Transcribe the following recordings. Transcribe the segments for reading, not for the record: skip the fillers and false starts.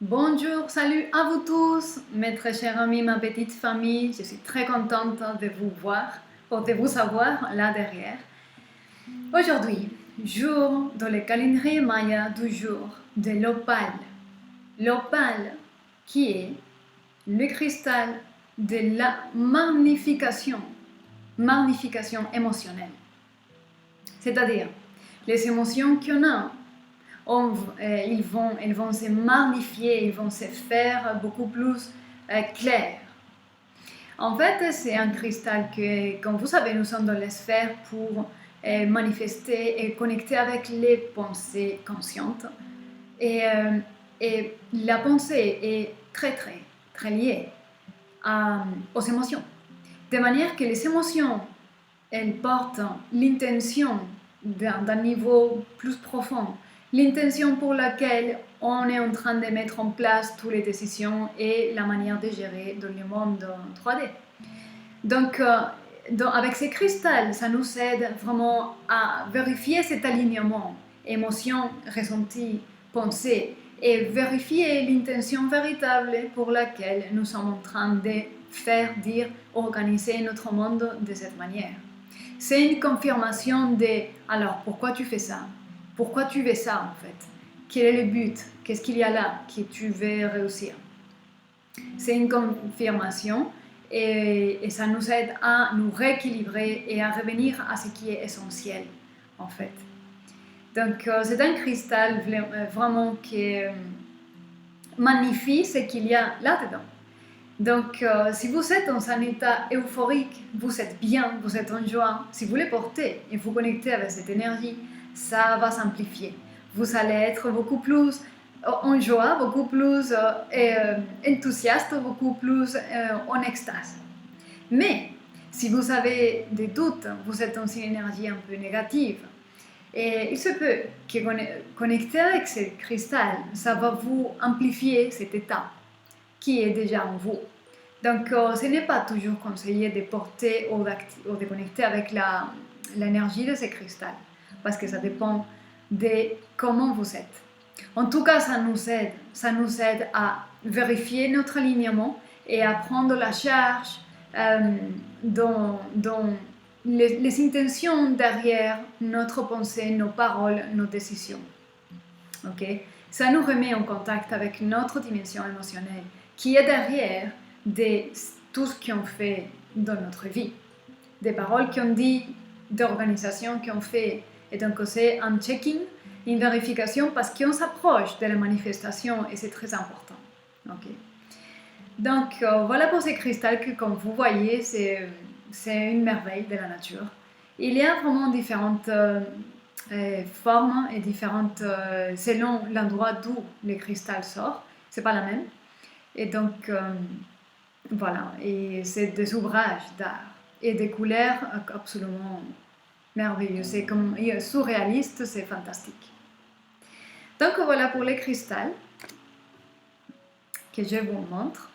Bonjour, salut à vous tous, mes très chers amis, ma petite famille. Je suis très contente de vous voir, ou de vous savoir là derrière. Aujourd'hui, jour dans le calendrier maya du jour de l'opale. L'opale qui est le cristal de la magnification émotionnelle. C'est-à-dire les émotions qu'on a ils vont se magnifier, ils vont se faire beaucoup plus clairs. En fait, c'est un cristal que, comme vous savez, nous sommes dans les sphères pour manifester et connecter avec les pensées conscientes. Et la pensée est très liée aux émotions. De manière que les émotions, elles portent l'intention d'un niveau plus profond, l'intention pour laquelle on est en train de mettre en place toutes les décisions et la manière de gérer dans le monde 3D. Donc, avec ces cristals, ça nous aide vraiment à vérifier cet alignement, émotion, ressenti, pensée, et vérifier l'intention véritable pour laquelle nous sommes en train de faire, dire, organiser notre monde de cette manière. C'est une confirmation de alors pourquoi tu fais ça? Pourquoi tu veux ça en fait? Quel est le but? Qu'est-ce qu'il y a là que tu veux réussir? C'est une confirmation et ça nous aide à nous rééquilibrer et à revenir à ce qui est essentiel en fait. Donc c'est un cristal vraiment qui magnifie ce qu'il y a là-dedans. Donc, si vous êtes dans un état euphorique, vous êtes bien, vous êtes en joie, si vous les portez et vous connectez avec cette énergie, ça va s'amplifier. Vous allez être beaucoup plus en joie, beaucoup plus enthousiaste, beaucoup plus en extase. Mais, si vous avez des doutes, vous êtes dans une énergie un peu négative, et il se peut que connecter avec ce cristal, ça va vous amplifier cet état qui est déjà en vous. Donc, ce n'est pas toujours conseillé de porter ou de connecter avec l'énergie de ces cristals, parce que ça dépend de comment vous êtes. En tout cas, ça nous aide à vérifier notre alignement et à prendre la charge dans les intentions derrière notre pensée, nos paroles, nos décisions. Okay? Ça nous remet en contact avec notre dimension émotionnelle qui est derrière de tout ce qu'on fait dans notre vie. Des paroles qu'on dit, d'organisations qu'on fait. Et donc c'est un check-in, une vérification parce qu'on s'approche de la manifestation et c'est très important. Okay? Donc voilà pour ces cristals que comme vous voyez, c'est une merveille de la nature. Il y a vraiment différentes formes et différentes selon l'endroit d'où le cristal sort. C'est pas la même. Et donc voilà, et c'est des ouvrages d'art et des couleurs absolument merveilleuses. C'est comme surréaliste, c'est fantastique. Donc voilà pour les cristals que je vous montre.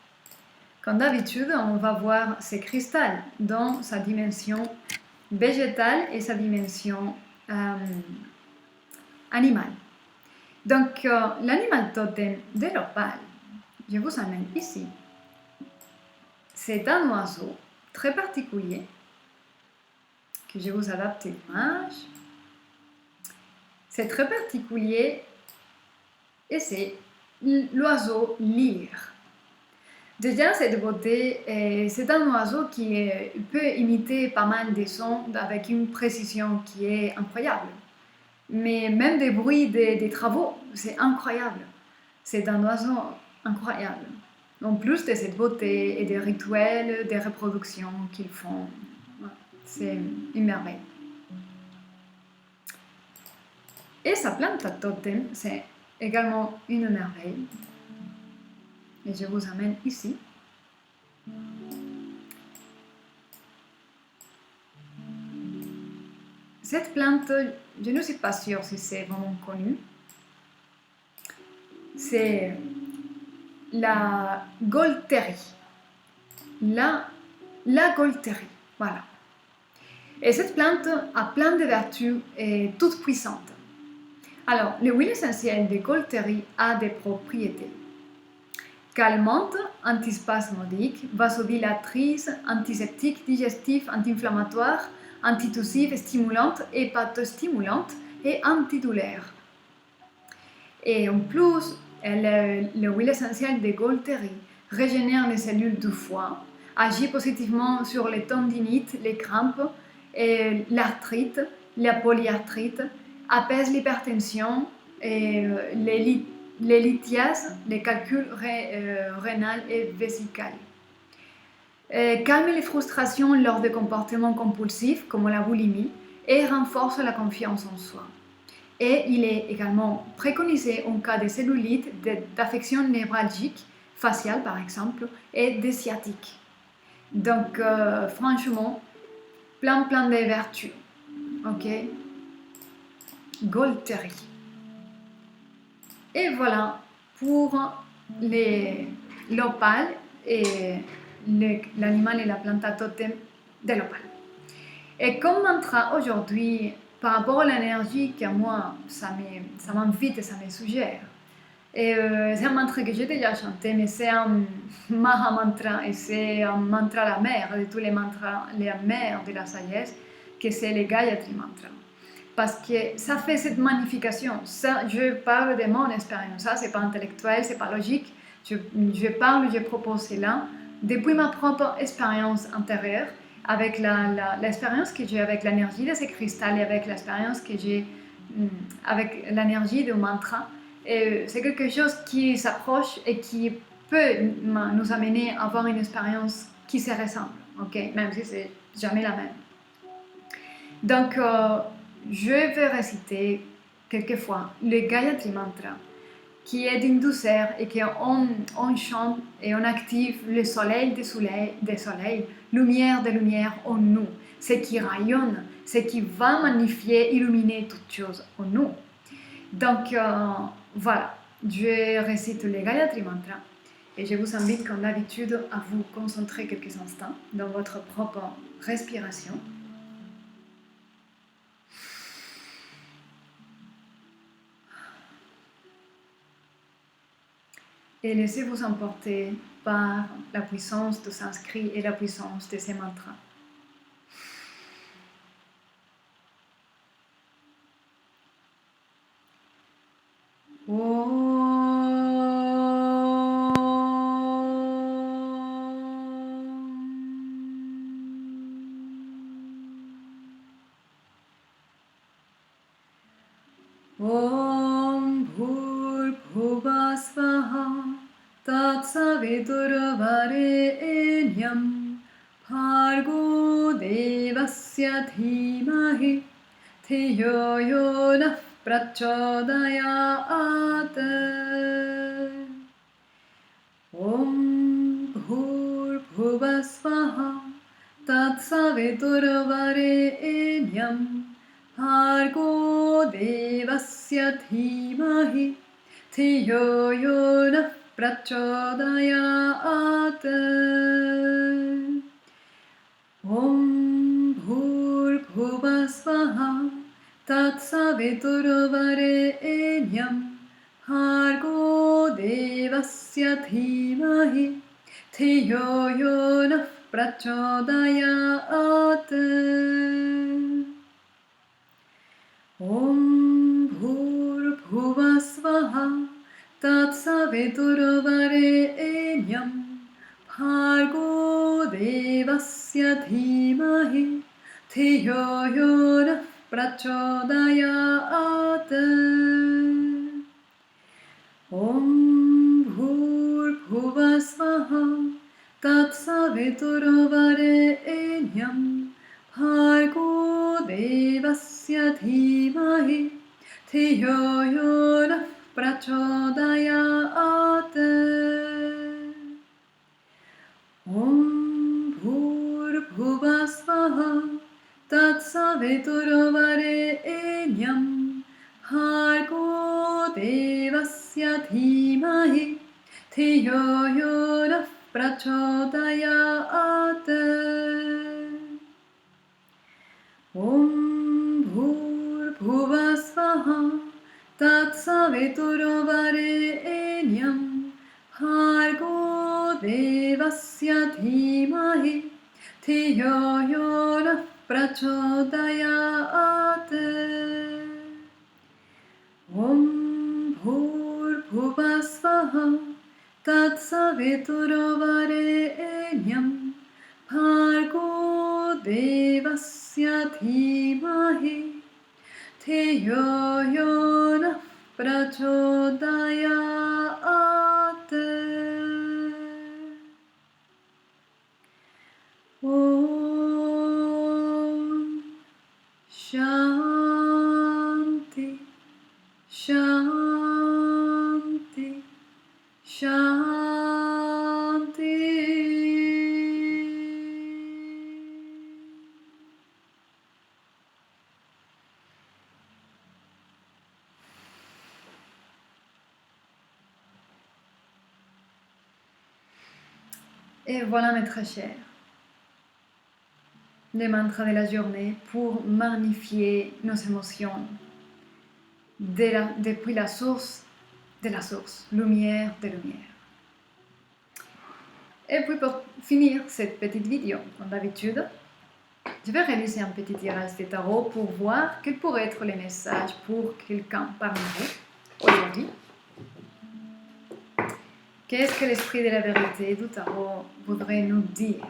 Comme d'habitude, on va voir ces cristals dans sa dimension végétale et sa dimension animale. Donc, l'animal totem de l'opale, je vous amène ici. C'est un oiseau très particulier que je vous adapte l'image. C'est très particulier et c'est l'oiseau lyre. Déjà, cette beauté, c'est un oiseau qui peut imiter pas mal de sons avec une précision qui est incroyable. Mais même des bruits des travaux, c'est incroyable. C'est un oiseau incroyable. En plus de cette beauté et des rituels, des reproductions qu'ils font, c'est une merveille. Et sa plante à totem, c'est également une merveille. Et je vous amène ici. Cette plante, je ne suis pas sûre si c'est vraiment connu. C'est la Golterie. La Golterie, voilà. Et cette plante a plein de vertus et toute puissante. Alors, l'huile essentielle de Golterie a des propriétés. calmante, antispasmodique, vasodilatrice, antiseptique, digestif, anti-inflammatoire, antitussive, stimulante, hépatostimulante et antidouleur. Et en plus, l'huile essentielle de Golteri régénère les cellules du foie, agit positivement sur les tendinites, les crampes, l'arthrite, la polyarthrite, apaise l'hypertension, les lithiases, les calculs rénal et vésicales. Calme les frustrations lors de comportements compulsifs comme la boulimie et renforce la confiance en soi. Et il est également préconisé en cas de cellulite, d'affections névralgiques, faciales par exemple, et de sciatique. Donc, franchement, plein de vertus. Ok? Golteri. Et voilà pour l'opale et l'animal et la planta totem de l'opale. Et comme mantra aujourd'hui, par rapport à l'énergie que moi, ça m'invite et ça me suggère. Et c'est un mantra que j'ai déjà chanté, mais c'est un Maha Mantra et c'est un mantra la mère de tous les mantras, la mère de la sagesse, que c'est le Gayatri Mantra. Parce que ça fait cette magnification. Ça, je parle de mon expérience, ça c'est pas intellectuel, c'est pas logique. Je parle, je propose cela depuis ma propre expérience intérieure, avec l'expérience que j'ai avec l'énergie de ces cristals et avec l'expérience que j'ai avec l'énergie du mantra. C'est quelque chose qui s'approche et qui peut nous amener à avoir une expérience qui se ressemble, okay? Même si c'est jamais la même. Donc, je vais réciter quelquefois le Gayatri Mantra, qui est d'une douceur et qu'on chante et on active le soleil des soleils, lumière de lumière en nous, ce qui rayonne, ce qui va magnifier, illuminer toutes choses en nous. Donc, voilà, je récite le Gayatri Mantra et je vous invite, comme d'habitude, à vous concentrer quelques instants dans votre propre respiration. Et laissez-vous emporter par la puissance de Sanskrit et la puissance de ces mantras. Om Bhurbhuva Svaha Tatsaviturvarenyam Bhargo Devasya Dhimahi Dhiyo Yo Nah Prachodayat. Om Bhurbhuva Svaha Tatsaviturvarenyam Bhargo Devasya Dhimahi Dhiyo Yo Nah Prachodayat. Om Bhurbhuva Svaha Tatsaviturvarenyam Bhargo Devasya Dhimahi Dhiyo Yo Nah Prachodayat. Om Bhurbhuva Svaha Tatsaviturvarenyam Bhargo Devasya Dhimahi Dhiyo Yo Nah Prachodayat. Om Bhurbhuva Svaha Tatsaviturvarenyam Bhargo Devasya Dhimahi Dhiyo Yo Nah Prachodayat. Om Bhurbhuva Svaha Tatsaviturvarenyam Bhargo Devasya Dhimahi Dhiyo Yo Nah Prachodayat. Om Bhurbhuva Svaha Tatsaviturvarenyam Bhargo devasya dhimahi dhiyo yo na prachodayate. Om bhurbhuvasvaha tatsaviturvarenyam bhargo devasya dhimahi dhiyo yo na prachodayate. Om Shanti Shanti Shanti. Et voilà mes très chers, les mantras de la journée pour magnifier nos émotions depuis la source de la source, lumière de lumière. Et puis pour finir cette petite vidéo, comme d'habitude, je vais réaliser un petit tirage de tarot pour voir quels pourraient être les messages pour quelqu'un parmi vous aujourd'hui. Qu'est-ce que l'esprit de la vérité du tarot voudrait nous dire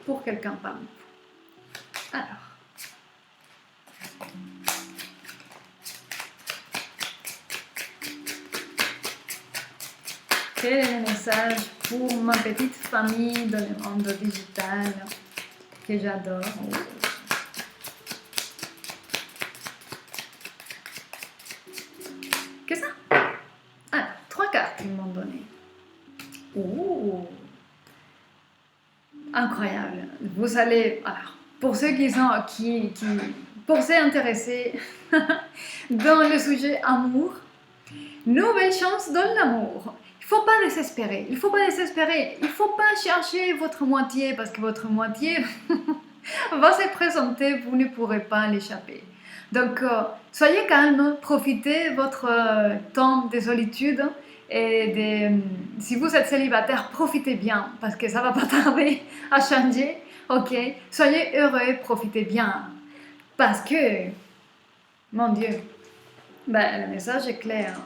pour quelqu'un parmi vous? Alors, quel est le message pour ma petite famille dans le monde digital que j'adore? Qu'est-ce que ça? Ah, 3 cartes ils m'ont donné. Oh, incroyable. Vous allez, alors, pour ceux pour ceux intéressés dans le sujet amour, nouvelle chance dans l'amour. Il ne faut pas désespérer. Il ne faut pas désespérer. Il ne faut pas chercher votre moitié parce que votre moitié va se présenter. Vous ne pourrez pas l'échapper. Donc, soyez calme. Profitez votre temps de solitude. Et si vous êtes célibataire, profitez bien parce que ça ne va pas tarder à changer. Ok? Soyez heureux. Profitez bien. Parce que, mon Dieu, le message est clair.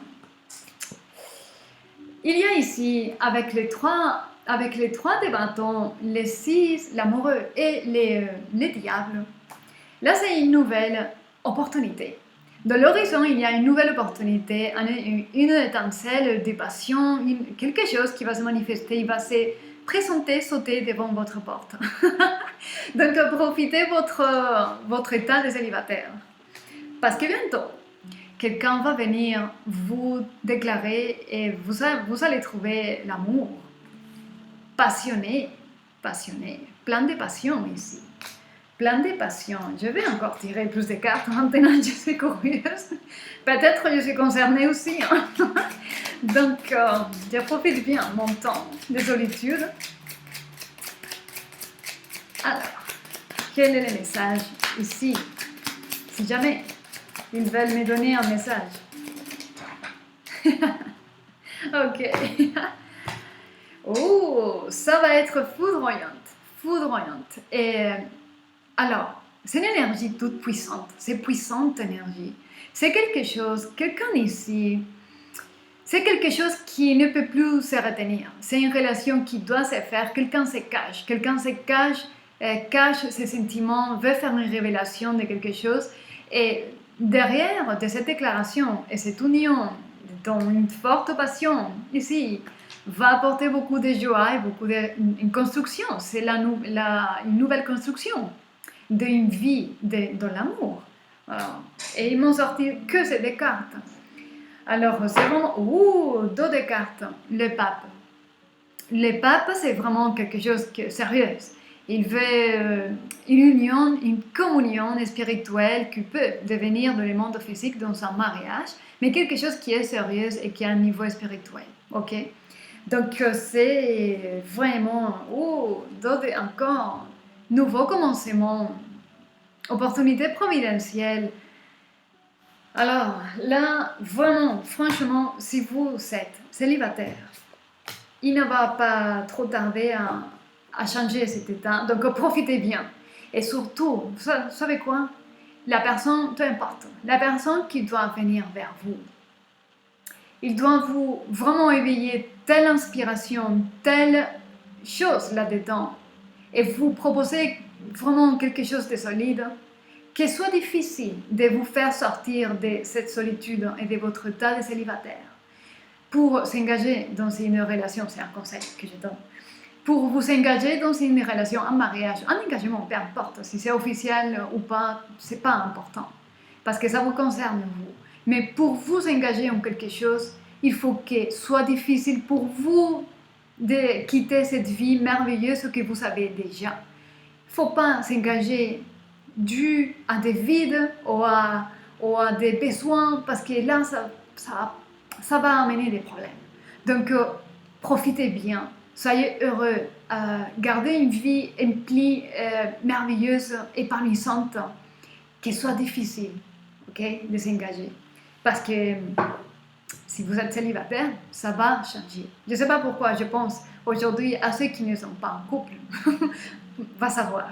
Il y a ici, avec les trois de bâtons, les 6, l'amoureux et les diables, là c'est une nouvelle opportunité. Dans l'horizon, il y a une nouvelle opportunité, une étincelle de passion, quelque chose qui va se manifester, il va se présenter, sauter devant votre porte. Donc profitez votre état de célibataire. Parce que bientôt, quelqu'un va venir vous déclarer et vous allez trouver l'amour. Passionné, plein de passion ici. Plein de passion. Je vais encore tirer plus de cartes maintenant, je suis curieuse. Peut-être je suis concernée aussi. Hein. Donc, je profite bien de mon temps de solitude. Alors, quel est le message ici? Si jamais ils veulent me donner un message. Ok. Oh, ça va être foudroyante. Et alors, c'est une énergie toute puissante. C'est puissante énergie. C'est quelqu'un ici. C'est quelque chose qui ne peut plus se retenir. C'est une relation qui doit se faire. Quelqu'un se cache. Cache ses sentiments, veut faire une révélation de quelque chose. Et derrière de cette déclaration et cette union, dont une forte passion ici, va apporter beaucoup de joie et une construction. C'est une nouvelle construction d'une vie dans l'amour. Et ils m'ont sorti que ces 2 cartes. Alors, c'est vraiment... deux de cartes. Le pape. Le pape, c'est vraiment quelque chose de sérieux. Il veut une union, une communion spirituelle qui peut devenir dans le monde physique dans un mariage, mais quelque chose qui est sérieux et qui a un niveau spirituel. Ok? Donc, c'est vraiment encore nouveau commencement, opportunité providentielle. Alors, là, vraiment, franchement, si vous êtes célibataire, il ne va pas trop tarder à changer cet état. Donc profitez bien. Et surtout, vous savez quoi? La personne, peu importe, la personne qui doit venir vers vous, il doit vous vraiment éveiller telle inspiration, telle chose là-dedans, et vous proposer vraiment quelque chose de solide, qu'il soit difficile de vous faire sortir de cette solitude et de votre état de célibataire. Pour s'engager dans une relation, c'est un conseil que je donne, pour vous engager dans une relation, un mariage, un engagement, peu importe, si c'est officiel ou pas, c'est pas important, parce que ça vous concerne vous. Mais pour vous engager en quelque chose, il faut que soit difficile pour vous de quitter cette vie merveilleuse que vous avez déjà. Il ne faut pas s'engager dû à des vides ou à des besoins, parce que là, ça va amener des problèmes. Donc, profitez bien, soyez heureux, gardez une vie remplie, merveilleuse, épanouissante, qu'elle soit difficile, ok, de s'engager. Parce que si vous êtes célibataire, ça va changer. Je ne sais pas pourquoi, je pense aujourd'hui à ceux qui ne sont pas en couple, va savoir.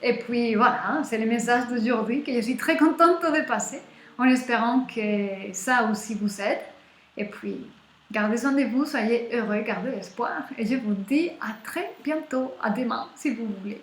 Et puis voilà, c'est le message d'aujourd'hui que je suis très contente de passer, en espérant que ça aussi vous aide. Et puis, gardez soin de vous, soyez heureux, gardez l'espoir. Et je vous dis à très bientôt, à demain si vous voulez.